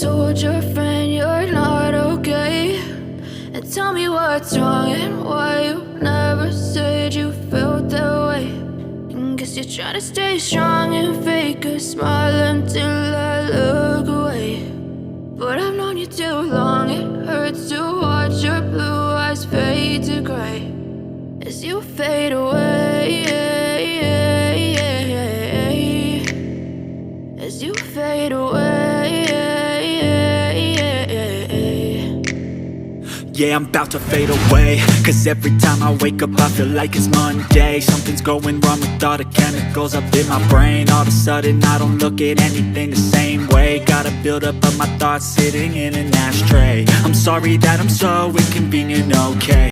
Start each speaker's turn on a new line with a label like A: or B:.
A: told your friend you're not okay? And tell me what's wrong and why you never said you felt that way. And guess you're trying to stay strong and fake a smile until I look away. But I've known you too long, it hurts to watch your blue eyes fade to gray as you fade away, as you fade away.
B: Yeah, I'm about to fade away, cause every time I wake up I feel like it's Monday. Something's going wrong with all the chemicals up in my brain. All of a sudden I don't look at anything the same way. Gotta build up of my thoughts sitting in an ashtray. I'm sorry that I'm so inconvenient, okay?